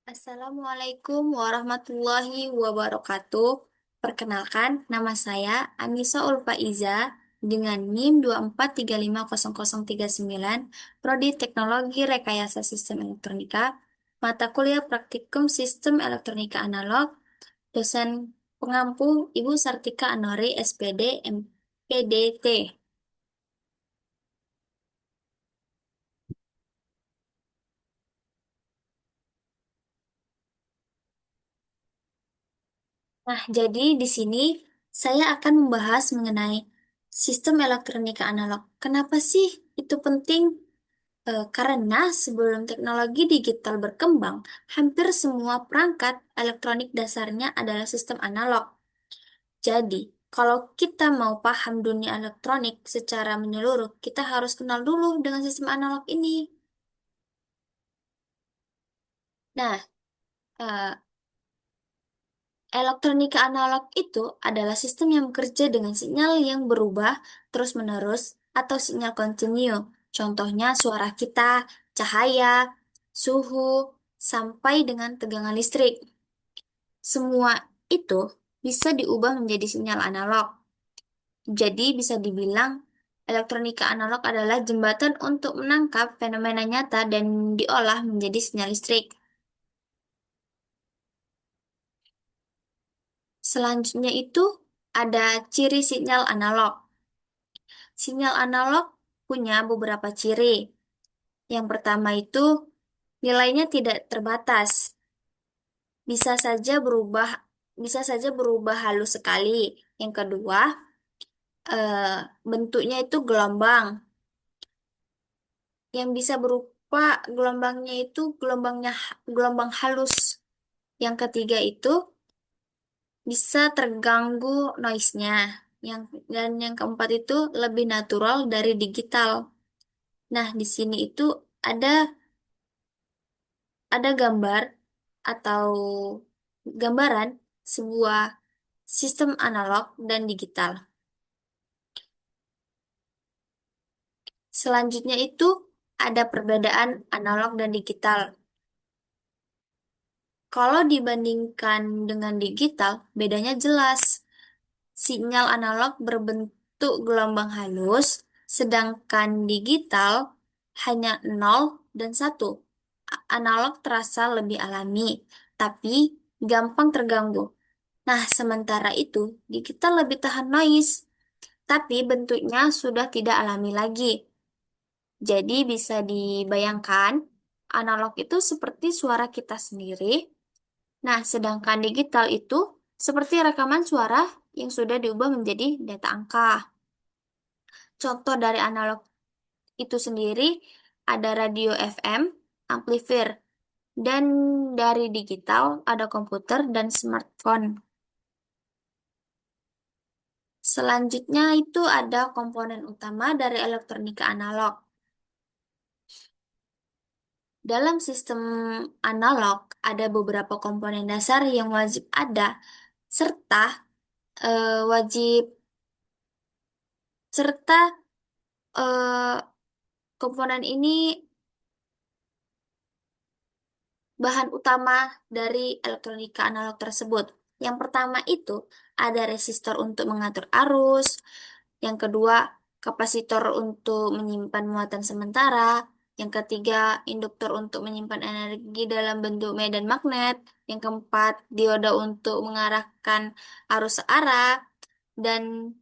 Assalamualaikum warahmatullahi wabarakatuh. Perkenalkan, nama saya Anissa Ulfaiza dengan NIM 2435039, Prodi Teknologi Rekayasa Sistem Elektronika, mata kuliah Praktikum Sistem Elektronika Analog, dosen pengampu Ibu Sartika Anori, SPD, MPDT. Nah, jadi di sini saya akan membahas mengenai sistem elektronika analog. Kenapa sih itu penting? Karena sebelum teknologi digital berkembang, hampir semua perangkat elektronik dasarnya adalah sistem analog. Jadi, kalau kita mau paham dunia elektronik secara menyeluruh, kita harus kenal dulu dengan sistem analog ini. Nah, eh, elektronika analog itu adalah sistem yang bekerja dengan sinyal yang berubah terus-menerus atau sinyal kontinu. Contohnya suara kita, cahaya, suhu, sampai dengan tegangan listrik. Semua itu bisa diubah menjadi sinyal analog. Jadi bisa dibilang elektronika analog adalah jembatan untuk menangkap fenomena nyata dan diolah menjadi sinyal listrik. Selanjutnya itu ada ciri sinyal analog. Sinyal analog punya beberapa ciri. Yang pertama itu nilainya tidak terbatas. Bisa saja berubah bisa saja berubah halus sekali. Yang kedua, eh, bentuknya itu gelombang yang bisa berupa gelombangnya itu gelombang halus. Yang ketiga itu bisa terganggu noise-nya. Dan yang keempat itu lebih natural dari digital. Nah, di sini itu ada ada gambar atau gambaran sebuah sistem analog dan digital. Selanjutnya itu ada perbedaan analog dan digital. Kalau dibandingkan dengan digital, bedanya jelas. Sinyal analog berbentuk gelombang halus, sedangkan digital hanya 0 dan 1. Analog terasa lebih alami, tapi gampang terganggu. Nah, sementara itu, digital lebih tahan noise, tapi bentuknya sudah tidak alami lagi. Jadi bisa dibayangkan, analog itu seperti suara kita sendiri. Nah, sedangkan digital itu seperti rekaman suara yang sudah diubah menjadi data angka. Contoh dari analog itu sendiri ada radio FM, amplifier, dan dari digital ada komputer dan smartphone. Selanjutnya itu ada komponen utama dari elektronika analog. Dalam sistem analog ada beberapa komponen dasar yang wajib ada serta wajib serta eh, komponen ini bahan utama dari elektronika analog tersebut. Yang pertama itu ada resistor untuk mengatur arus, yang kedua kapasitor untuk menyimpan muatan sementara, yang ketiga induktor untuk menyimpan energi dalam bentuk medan magnet, yang keempat dioda untuk mengarahkan arus searah, dan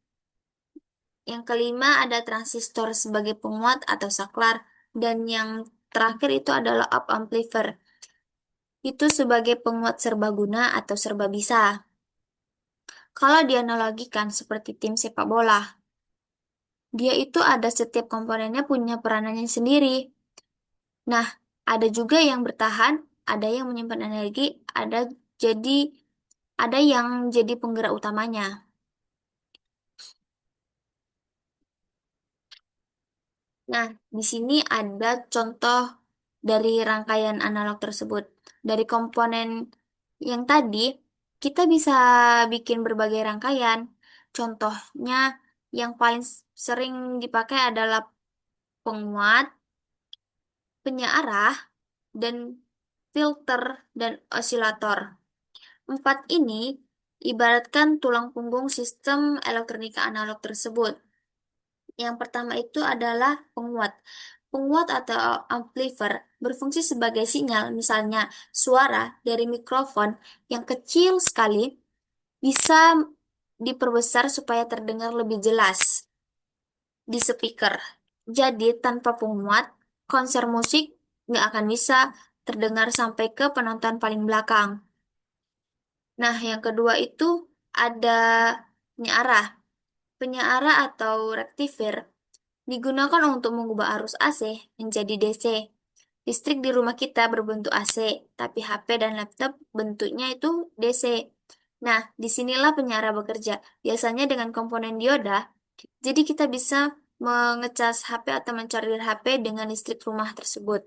yang kelima ada transistor sebagai penguat atau saklar, dan yang terakhir itu adalah op amplifier. Itu sebagai penguat serbaguna atau serba bisa. Kalau dianalogikan seperti tim sepak bola, dia itu ada setiap komponennya punya peranannya sendiri. Nah, ada juga yang bertahan, ada yang menyimpan energi, jadi ada yang jadi penggerak utamanya. Nah, di sini ada contoh dari rangkaian analog tersebut. Dari komponen yang tadi, kita bisa bikin berbagai rangkaian. Contohnya, yang paling sering dipakai adalah penguat, penyearah, dan filter, dan osilator. Empat ini ibaratkan tulang punggung sistem elektronika analog tersebut. Yang pertama itu adalah penguat. Penguat atau amplifier berfungsi sebagai sinyal, misalnya suara dari mikrofon yang kecil sekali bisa diperbesar supaya terdengar lebih jelas di speaker. Jadi tanpa penguat, konser musik nggak akan bisa terdengar sampai ke penonton paling belakang. Nah, yang kedua itu ada penyearah. Penyearah atau rectifier digunakan untuk mengubah arus AC menjadi DC. Listrik di rumah kita berbentuk AC, tapi HP dan laptop bentuknya itu DC. Nah, disinilah penyiar bekerja. Biasanya dengan komponen dioda, jadi kita bisa mengecas HP atau mencari HP dengan listrik rumah tersebut.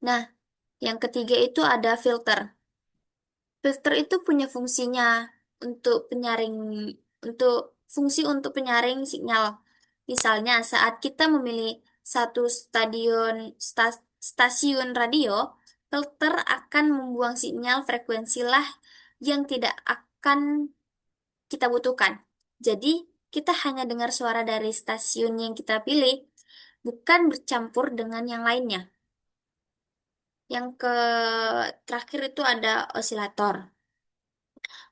Nah, yang ketiga itu ada filter. Filter itu punya fungsinya untuk penyaring, untuk untuk penyaring sinyal. Misalnya saat kita memilih satu stasiun radio, filter akan membuang sinyal frekuensi lah yang tidak akan kita butuhkan. Jadi, kita hanya dengar suara dari stasiun yang kita pilih, bukan bercampur dengan yang lainnya. Yang ke terakhir itu ada osilator.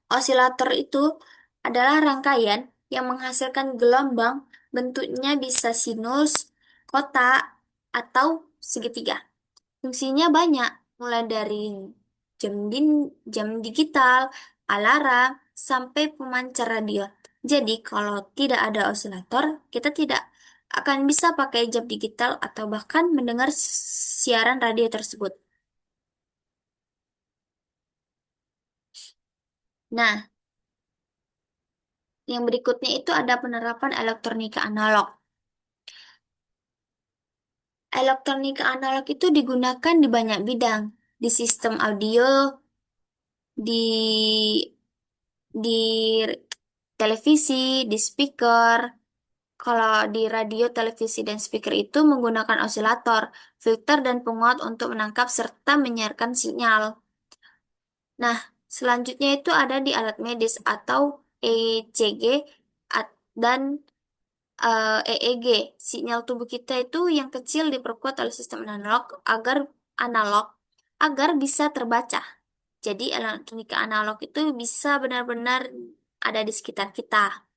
Osilator itu adalah rangkaian yang menghasilkan gelombang, bentuknya bisa sinus, kotak, atau segitiga. Fungsinya banyak, mulai dari jam digital, alarm, sampai pemancar radio. Jadi, kalau tidak ada osilator, kita tidak akan bisa pakai jam digital atau bahkan mendengar siaran radio tersebut. Nah, yang berikutnya itu ada penerapan elektronika analog. Elektronika analog itu digunakan di banyak bidang, di sistem audio, di televisi, di speaker. Kalau di radio, televisi, dan speaker itu menggunakan osilator, filter, dan penguat untuk menangkap serta menyiarkan sinyal. Nah, selanjutnya itu ada di alat medis atau ECG dan EEG. Sinyal tubuh kita itu yang kecil diperkuat oleh sistem analog agar bisa terbaca. Jadi elektronika analog itu bisa benar-benar ada di sekitar kita.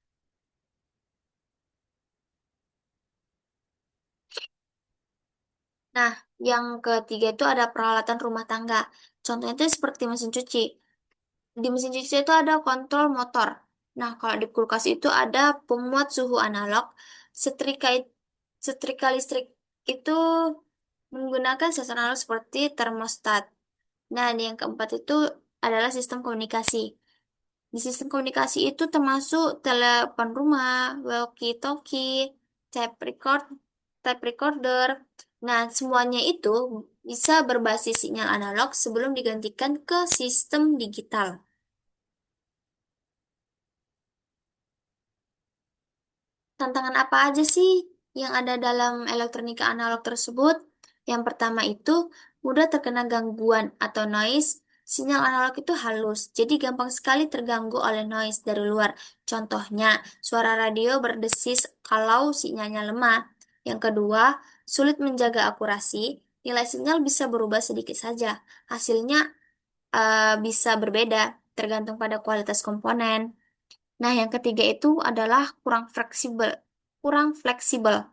Nah, yang ketiga itu ada peralatan rumah tangga. Contohnya itu seperti mesin cuci. Di mesin cuci itu ada kontrol motor. Nah, kalau di kulkas itu ada pemuat suhu analog. Setrika, setrika listrik itu menggunakan sensor analog seperti termostat. Nah, yang keempat itu adalah sistem komunikasi. Di sistem komunikasi itu termasuk telepon rumah, walkie-talkie, tape record, tape recorder. Nah, semuanya itu bisa berbasis sinyal analog sebelum digantikan ke sistem digital. Tantangan apa aja sih yang ada dalam elektronika analog tersebut? Yang pertama itu mudah terkena gangguan atau noise. Sinyal analog itu halus, jadi gampang sekali terganggu oleh noise dari luar. Contohnya, suara radio berdesis kalau sinyalnya lemah. Yang kedua, sulit menjaga akurasi. Nilai sinyal bisa berubah sedikit saja. Hasilnya bisa berbeda, tergantung pada kualitas komponen. Nah, yang ketiga itu adalah kurang fleksibel. Kurang fleksibel.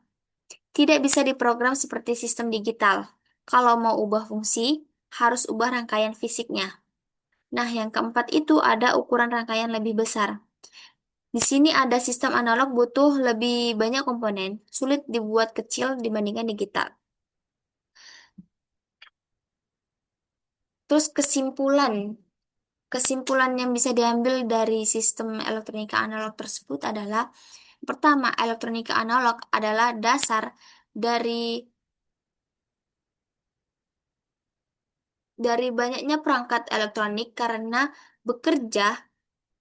Tidak bisa diprogram seperti sistem digital. Kalau mau ubah fungsi, harus ubah rangkaian fisiknya. Nah, yang keempat itu ada ukuran rangkaian lebih besar. Di sini ada sistem analog butuh lebih banyak komponen, sulit dibuat kecil dibandingkan digital. Terus kesimpulan yang bisa diambil dari sistem elektronika analog tersebut adalah pertama, elektronika analog adalah dasar dari banyaknya perangkat elektronik karena bekerja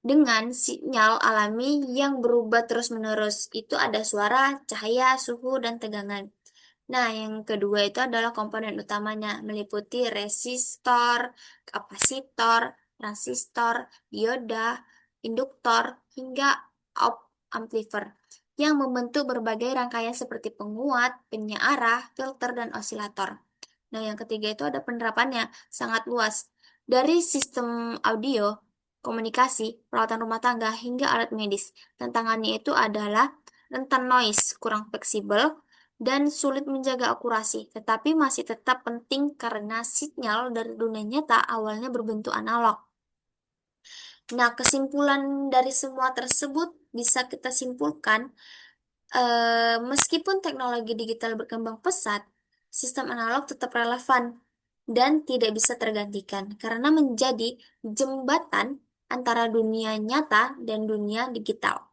dengan sinyal alami yang berubah terus-menerus. Itu ada suara, cahaya, suhu, dan tegangan. Nah, yang kedua itu adalah komponen utamanya, meliputi resistor, kapasitor, transistor, dioda, induktor, hingga amplifier yang membentuk berbagai rangkaian seperti penguat, penyearah, filter, dan osilator. Nah, yang ketiga itu ada penerapannya, sangat luas. Dari sistem audio, komunikasi, peralatan rumah tangga, hingga alat medis. Tantangannya itu adalah rentan noise, kurang fleksibel, dan sulit menjaga akurasi, tetapi masih tetap penting karena sinyal dari dunia nyata awalnya berbentuk analog. Nah, kesimpulan dari semua tersebut bisa kita simpulkan, meskipun teknologi digital berkembang pesat, sistem analog tetap relevan dan tidak bisa tergantikan karena menjadi jembatan antara dunia nyata dan dunia digital.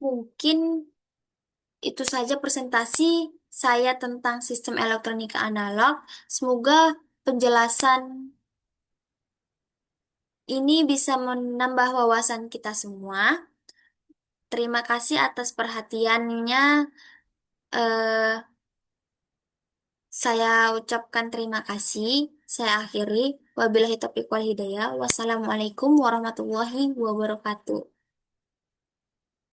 Mungkin itu saja presentasi saya tentang sistem elektronika analog. Semoga penjelasan ini bisa menambah wawasan kita semua. Terima kasih atas perhatiannya. Eh, saya ucapkan terima kasih. Saya akhiri. Wabillahi taufiq wal hidayah. Wassalamualaikum warahmatullahi wabarakatuh.